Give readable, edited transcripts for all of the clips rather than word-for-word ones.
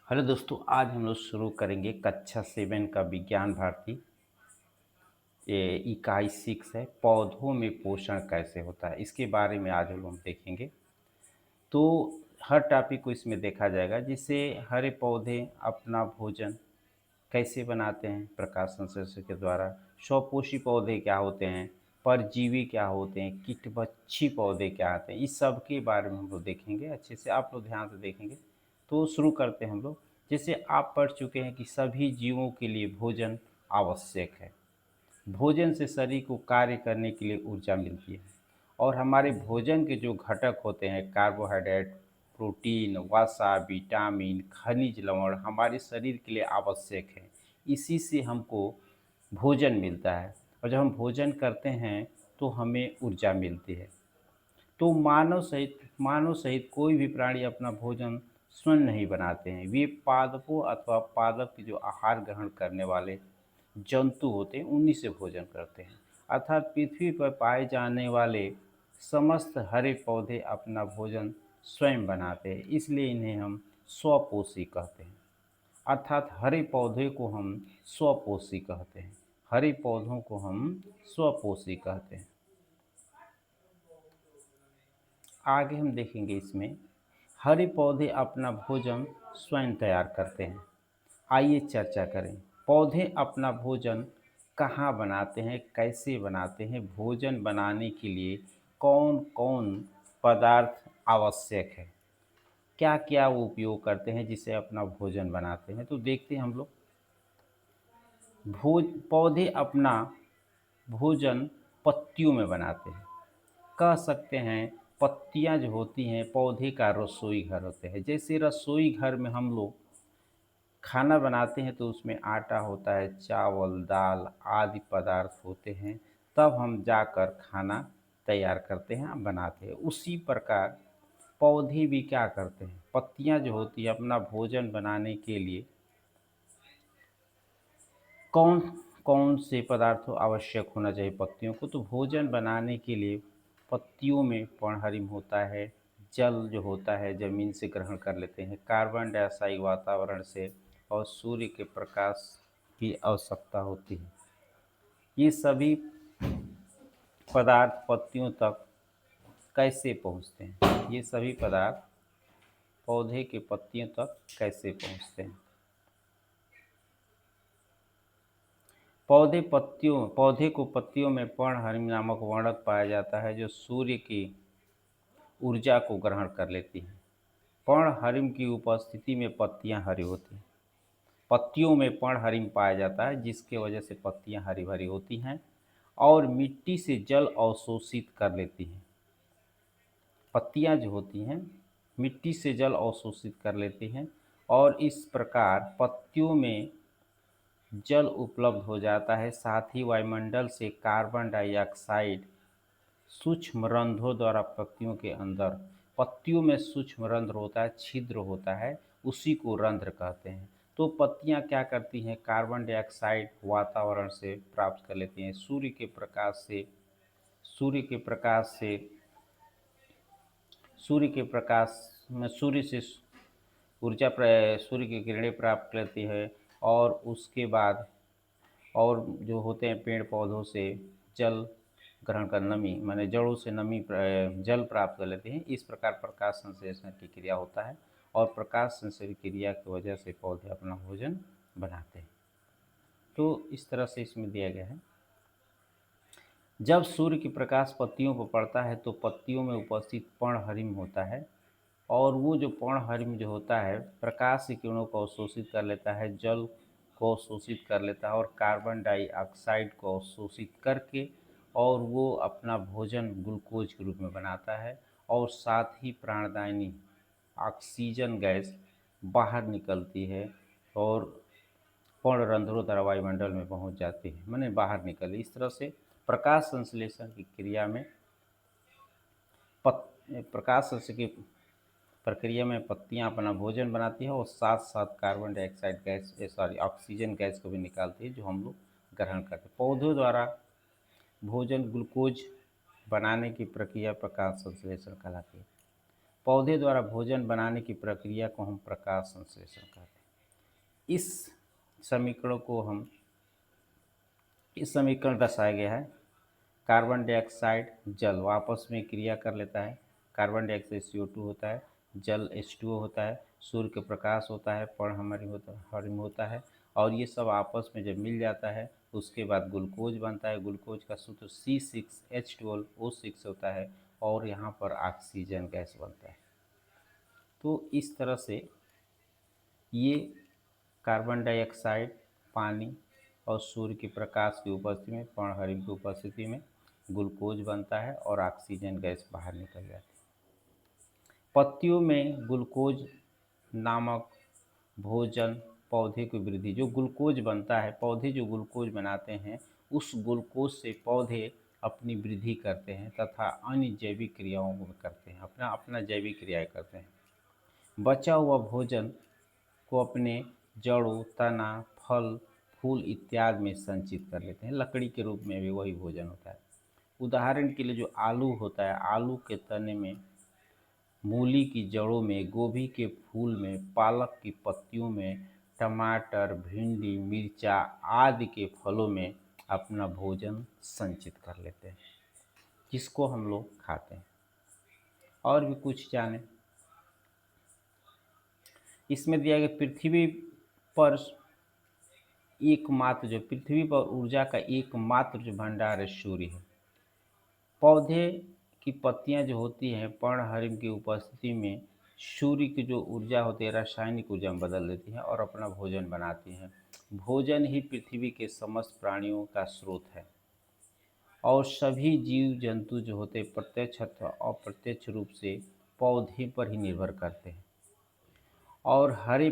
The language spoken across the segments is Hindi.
हेलो दोस्तों, आज हम लोग शुरू करेंगे कक्षा 7 का विज्ञान भारती। ये इकाई 6 है, पौधों में पोषण कैसे होता है, इसके बारे में आज हम लोग देखेंगे। तो हर टॉपिक को इसमें देखा जाएगा, जिससे हरे पौधे अपना भोजन कैसे बनाते हैं प्रकाश संश्लेषण के द्वारा। स्वपोषी पौधे क्या होते हैं, परजीवी क्या होते हैं, कीटभक्षी पौधे क्या होते हैं, इस सब के बारे में हम लोग देखेंगे। अच्छे से आप लोग ध्यान से देखेंगे। तो शुरू करते हैं हम लोग। जैसे आप पढ़ चुके हैं कि सभी जीवों के लिए भोजन आवश्यक है। भोजन से शरीर को कार्य करने के लिए ऊर्जा मिलती है। और हमारे भोजन के जो घटक होते हैं, कार्बोहाइड्रेट, प्रोटीन, वसा, विटामिन, खनिज लवण हमारे शरीर के लिए आवश्यक है। इसी से हमको भोजन मिलता है। और जब हम भोजन करते हैं तो हमें ऊर्जा मिलती है। तो मानव सहित कोई भी प्राणी अपना भोजन स्वयं नहीं बनाते हैं। वे पादपों अथवा पादप के जो आहार ग्रहण करने वाले जंतु होते हैं उन्हीं से भोजन करते हैं। अर्थात पृथ्वी पर पाए जाने वाले समस्त हरे पौधे अपना भोजन स्वयं बनाते हैं, इसलिए इन्हें हम स्वपोषी कहते हैं। अर्थात हरे पौधे को हम स्वपोषी कहते हैं। हरे पौधों को हम स्वपोषी कहते हैं। आगे हम देखेंगे इसमें हरे पौधे अपना भोजन स्वयं तैयार करते हैं। आइए चर्चा करें। पौधे अपना भोजन कहाँ बनाते हैं, कैसे बनाते हैं, भोजन बनाने के लिए कौन कौन पदार्थ आवश्यक है, क्या क्या वो उपयोग करते हैं जिसे अपना भोजन बनाते हैं। तो देखते हैं हम लोग। पौधे अपना भोजन पत्तियों में बनाते हैं। कह सकते हैं पत्तियां जो होती हैं पौधे का रसोई घर होते हैं। जैसे रसोई घर में हम लोग खाना बनाते हैं तो उसमें आटा होता है, चावल, दाल आदि पदार्थ होते हैं, तब हम जाकर खाना तैयार करते हैं, बनाते हैं। उसी प्रकार पौधे भी क्या करते हैं, पत्तियां जो होती है अपना भोजन बनाने के लिए कौन कौन से पदार्थों आवश्यक होना चाहिए पत्तियों को। तो भोजन बनाने के लिए पत्तियों में पर्णहरिम होता है, जल जो होता है ज़मीन से ग्रहण कर लेते हैं, कार्बन डाइऑक्साइड वातावरण से, और सूर्य के प्रकाश की आवश्यकता होती है। ये सभी पदार्थ पत्तियों तक कैसे पहुँचते हैं, ये सभी पदार्थ पौधे के पत्तियों तक कैसे पहुँचते हैं। पौधे को पत्तियों में पर्णहरिम नामक वर्णक पाया जाता है, जो सूर्य की ऊर्जा को ग्रहण कर लेती है। पर्णहरिम की उपस्थिति में पत्तियां हरी होती हैं। पत्तियों में पर्णहरिम पाया जाता है, जिसके वजह से पत्तियां हरी भरी होती हैं और मिट्टी से जल अवशोषित कर लेती हैं। पत्तियां जो होती हैं मिट्टी से जल अवशोषित कर लेती हैं, और इस प्रकार पत्तियों में जल उपलब्ध हो जाता है। साथ ही वायुमंडल से कार्बन डाइऑक्साइड सूक्ष्म रंध्रों द्वारा पत्तियों में सूक्ष्म रंध्र होता है, छिद्र होता है, उसी को रंध्र कहते हैं। तो पत्तियां क्या करती हैं, कार्बन डाइऑक्साइड वातावरण से प्राप्त कर लेती हैं। सूर्य के प्रकाश से सूर्य के प्रकाश में सूर्य से सूर्य की किरणें प्राप्त करती है, और उसके बाद और जो होते हैं पेड़ पौधों से जल ग्रहण कर नमी माने जड़ों से जल प्राप्त कर लेते हैं। इस प्रकार प्रकाश संश्लेषण की क्रिया होता है, और प्रकाश संश्लेषण क्रिया की वजह से पौधे अपना भोजन बनाते हैं। तो इस तरह से इसमें दिया गया है। जब सूर्य की प्रकाश पत्तियों पर पड़ता है तो पत्तियों में उपस्थित पर्णहरिम होता है, और वो जो पर्णहरिम जो होता है प्रकाश की किरणों को अवशोषित कर लेता है, जल को अवशोषित कर लेता है, और कार्बन डाइऑक्साइड को अवशोषित करके और वो अपना भोजन ग्लूकोज के रूप में बनाता है। और साथ ही प्राणदायिनी ऑक्सीजन गैस बाहर निकलती है, और पर्णरंध्रों द्वारा वायुमंडल में पहुंच जाती है, माने बाहर निकले। इस तरह से प्रकाश संश्लेषण की क्रिया में प्रकाश संश्लेषण की प्रक्रिया में पत्तियां अपना भोजन बनाती है, और साथ साथ carbon dioxide gas oxygen gas को भी निकालती है, जो हम लोग ग्रहण करते हैं। पौधों द्वारा भोजन ग्लूकोज बनाने की प्रक्रिया प्रकाश संश्लेषण कहलाती है। पौधे द्वारा भोजन बनाने की प्रक्रिया को हम प्रकाश संश्लेषण कहते हैं। समीकरण को हम इस समीकरण दर्शाया गया है। कार्बन डाइऑक्साइड जल आपस में क्रिया कर लेता है। कार्बन डाइऑक्साइड CO2 होता है, जल H2O होता है, सूर्य के प्रकाश होता है, हरिम होता है, और ये सब आपस में जब मिल जाता है उसके बाद ग्लूकोज बनता है। ग्लूकोज का सूत्र C6H12O6 होता है और यहाँ पर ऑक्सीजन गैस बनता है। तो इस तरह से ये कार्बन डाइऑक्साइड, पानी और सूर्य के प्रकाश की उपस्थिति में, पर्णहरिम की उपस्थिति में ग्लूकोज बनता है और ऑक्सीजन गैस बाहर निकल जाती है। पत्तियों में ग्लूकोज नामक भोजन पौधे की वृद्धि, जो ग्लूकोज बनता है, पौधे जो ग्लूकोज बनाते हैं उस ग्लूकोज से पौधे अपनी वृद्धि करते हैं तथा अन्य जैविक क्रियाओं को करते हैं, अपना जैविक क्रियाएं करते हैं। बचा हुआ भोजन को अपने जड़ों, तना, फल, फूल इत्यादि में संचित कर लेते हैं। लकड़ी के रूप में भी वही भोजन होता है। उदाहरण के लिए जो आलू होता है, आलू के तने में, मूली की जड़ों में, गोभी के फूल में, पालक की पत्तियों में, टमाटर, भिंडी, मिर्चा आदि के फलों में अपना भोजन संचित कर लेते हैं, जिसको हम लोग खाते हैं। और भी कुछ जाने, इसमें दिया गया पृथ्वी पर एकमात्र, जो पृथ्वी पर ऊर्जा का एकमात्र जो भंडार है सूर्य है। पौधे की पत्तियां जो होती हैं पर्णहरिम की उपस्थिति में सूर्य की जो ऊर्जा होती है रासायनिक ऊर्जा में बदल देती हैं और अपना भोजन बनाती हैं। भोजन ही पृथ्वी के समस्त प्राणियों का स्रोत है और सभी जीव जंतु जो होते हैं प्रत्यक्ष अथवा अप्रत्यक्ष रूप से पौधे पर ही निर्भर करते हैं। और हरे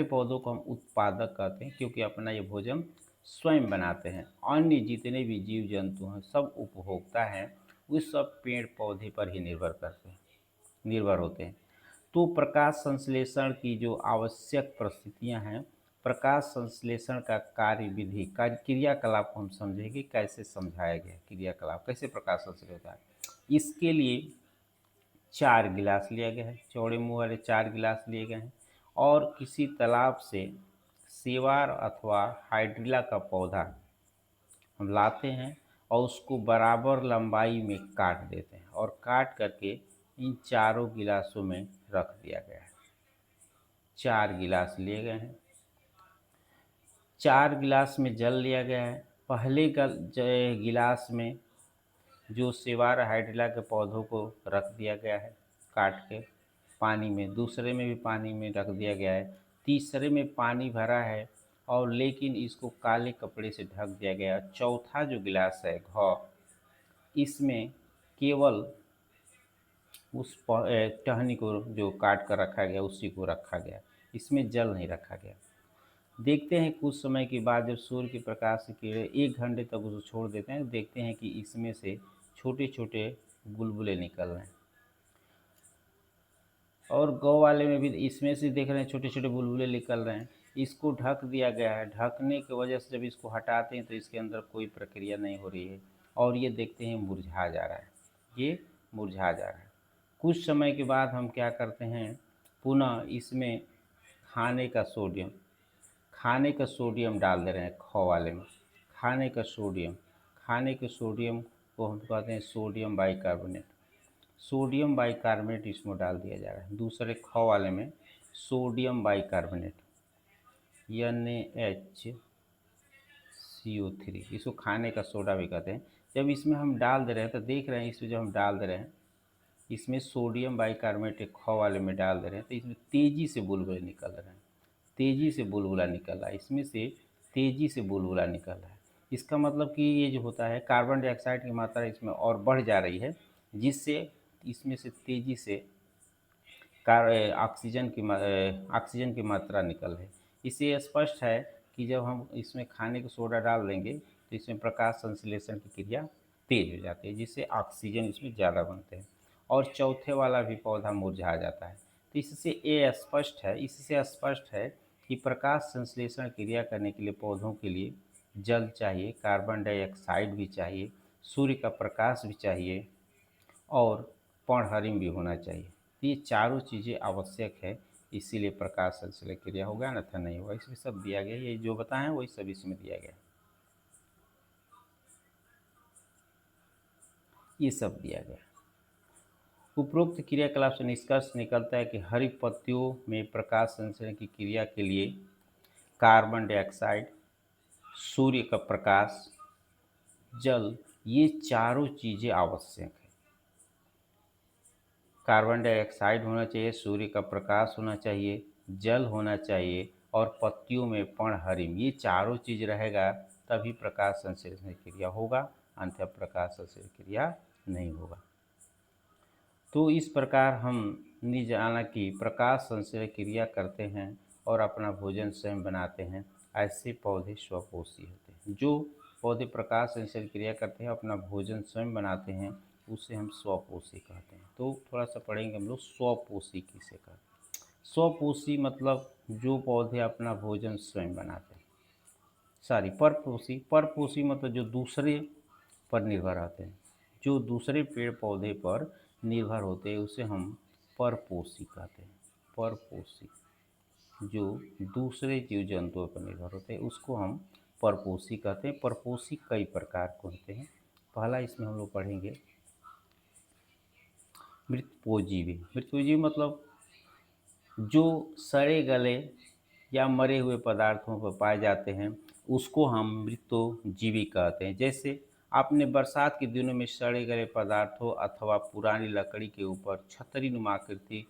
पौधों को हम उत्पादक कहते हैं क्योंकि अपना ये भोजन स्वयं बनाते हैं। अन्य जितने भी जीव जंतु हैं सब उपभोक्ता हैं, वे सब पेड़ पौधे पर ही निर्भर होते हैं। तो प्रकाश संश्लेषण की जो आवश्यक परिस्थितियां हैं, प्रकाश संश्लेषण का कार्य विधि का क्रियाकलाप को हम समझेंगे, कैसे समझाया गया क्रियाकलाप, कैसे प्रकाश संश्लेषण होता है। इसके लिए 4 गिलास लिया गया है, चौड़े मुँह वाले 4 गिलास लिए गए हैं और किसी तालाब से सेवार अथवा हाइड्रिला का पौधा हम लाते हैं और उसको बराबर लंबाई में काट देते हैं और काट करके इन चारों गिलासों में रख दिया गया है। 4 गिलास लिए गए हैं। 4 गिलास में जल लिया गया है। पहले गिलास में जो सेवार हाइड्रिला के पौधों को रख दिया गया है काट के पानी में, दूसरे में भी पानी में रख दिया गया है, तीसरे में पानी भरा है और लेकिन इसको काले कपड़े से ढक दिया गया। चौथा जो गिलास है इसमें केवल उस टहनी को जो काट कर रखा गया उसी को रखा गया, इसमें जल नहीं रखा गया। देखते हैं कुछ समय के बाद जब सूर्य के प्रकाश की किरणें 1 घंटे तक उसको छोड़ देते हैं, देखते हैं कि इसमें से छोटे छोटे बुलबुले निकल रहे हैं। और गौ वाले में भी इसमें से देख रहे हैं छोटे छोटे बुलबुले निकल रहे हैं। इसको ढक दिया गया है। ढकने की वजह से जब इसको हटाते हैं तो इसके अंदर कोई प्रक्रिया नहीं हो रही है और ये देखते हैं मुरझा जा रहा है, ये मुरझा जा रहा है। कुछ समय के बाद हम क्या करते हैं, पुनः इसमें खाने का सोडियम डाल दे रहे हैं खौ वाले में। खाने के सोडियम को हम कहते हैं सोडियम बाइकार्बोनेट। सोडियम बाइकार्बोनेट इसमें डाल दिया जा रहा है। दूसरे खौ वाले में सोडियम बाइकार्बोनेट NaHCO3, इसको खाने का सोडा भी कहते हैं। जब इसमें हम डाल दे रहे हैं तो देख रहे हैं इसमें जब हम डाल दे रहे हैं इसमें सोडियम बाइकार्बोनेट एक खौ वाले में डाल दे रहे हैं तो इसमें तेज़ी से बुलबुले निकल रहे हैं, तेज़ी से बुलबुला निकल रहा है, इसमें से तेज़ी से बुलबुला निकल रहा है। इसका मतलब कि ये जो होता है कार्बन डाइऑक्साइड की मात्रा इसमें और बढ़ जा रही है, जिससे इसमें से तेज़ी से ऑक्सीजन की मात्रा निकल रही है। इससे स्पष्ट है कि जब हम इसमें खाने का सोडा डाल देंगे तो इसमें प्रकाश संश्लेषण की क्रिया तेज हो जाती है, जिससे ऑक्सीजन इसमें ज़्यादा बनते हैं और चौथे वाला भी पौधा मुरझा जाता है। तो इससे स्पष्ट है कि प्रकाश संश्लेषण क्रिया करने के लिए पौधों के लिए जल चाहिए, कार्बन डाइऑक्साइड भी चाहिए, सूर्य का प्रकाश भी चाहिए और पर्णहरिम भी होना चाहिए। तो ये चारों चीज़ें आवश्यक है, इसीलिए प्रकाश संश्लेषण क्रिया होगा, अन्यथा नहीं होगा। इसमें सब दिया गया, ये जो बताएं वही सब इसमें दिया गया, ये सब दिया गया। उपरोक्त क्रियाकलाप से निष्कर्ष निकलता है कि हरी पत्तियों में प्रकाश संश्लेषण की क्रिया के लिए कार्बन डाइऑक्साइड, सूर्य का प्रकाश, जल, ये चारों चीज़ें आवश्यक है। कार्बन डाइऑक्साइड होना चाहिए, सूर्य का प्रकाश होना चाहिए, जल होना चाहिए और पत्तियों में पर्णहरिम, ये चारों चीज़ रहेगा तभी प्रकाश संश्लेषण क्रिया होगा, अन्यथा प्रकाश संश्लेषण क्रिया नहीं होगा। तो इस प्रकार हमने जाना कि प्रकाश संश्लेषण क्रिया करते हैं और अपना भोजन स्वयं बनाते हैं, ऐसे पौधे स्वपोषी होते हैं। जो पौधे प्रकाश संश्लेषण क्रिया करते हैं, अपना भोजन स्वयं बनाते हैं, उसे हम स्वपोषी कहते हैं। तो थोड़ा सा पढ़ेंगे हम लोग, स्वपोषी किसे कहते हैं। स्वपोषी मतलब जो पौधे अपना भोजन स्वयं बनाते हैं। सॉरी, परपोषी, परपोषी मतलब जो दूसरे पर निर्भर रहते हैं, जो दूसरे पेड़ पौधे पर निर्भर होते हैं, उसे हम परपोषी कहते हैं। परपोषी, जो दूसरे जीव जंतुओं पर निर्भर होते हैं, उसको हम परपोषी कहते हैं। परपोषी कई प्रकार के होते हैं। पहला इसमें हम लोग पढ़ेंगे मृतपोजीवी। मृतपोजीवी मतलब जो सड़े गले या मरे हुए पदार्थों पर पाए जाते हैं, उसको हम मृतोजीवी कहते हैं। जैसे आपने बरसात के दिनों में सड़े गले पदार्थों अथवा पुरानी लकड़ी के ऊपर छतरी नुमा आकृति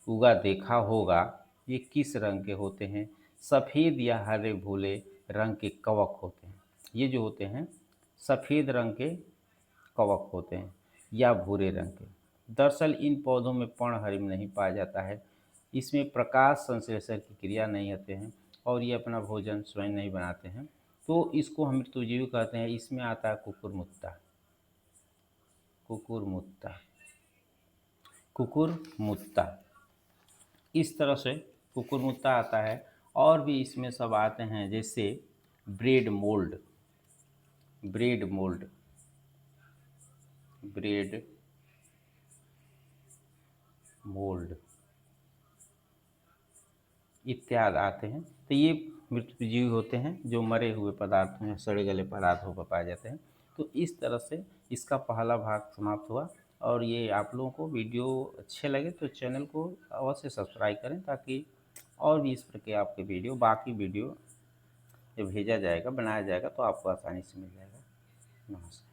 उगा देखा होगा। ये किस रंग के होते हैं? सफ़ेद या हरे भूरे रंग के कवक होते हैं। ये जो होते हैं सफ़ेद रंग के कवक होते हैं या भूरे रंग के। दरअसल इन पौधों में पर्णहरिम नहीं पाया जाता है, इसमें प्रकाश संश्लेषण की क्रिया नहीं होते हैं और ये अपना भोजन स्वयं नहीं बनाते हैं, तो इसको हम मृतोजीवी कहते हैं। इसमें आता है कुकुरमुत्ता। कुकुरमुत्ता, कुकुरमुत्ता, इस तरह से कुकुरमुत्ता आता है। और भी इसमें सब आते हैं, जैसे bread mould, bread mould, bread mould इत्यादि आते हैं। तो ये मृतजीवी होते हैं जो मरे हुए पदार्थों या सड़े गले पदार्थों पर पाए जाते हैं। तो इस तरह से इसका पहला भाग समाप्त हुआ। और ये आप लोगों को वीडियो अच्छे लगे तो चैनल को अवश्य सब्सक्राइब करें, ताकि और भी इस प्रकार आपके वीडियो, बाकी वीडियो जब भेजा जाएगा, बनाया जाएगा, तो आपको आसानी से मिल जाएगा। नमस्कार।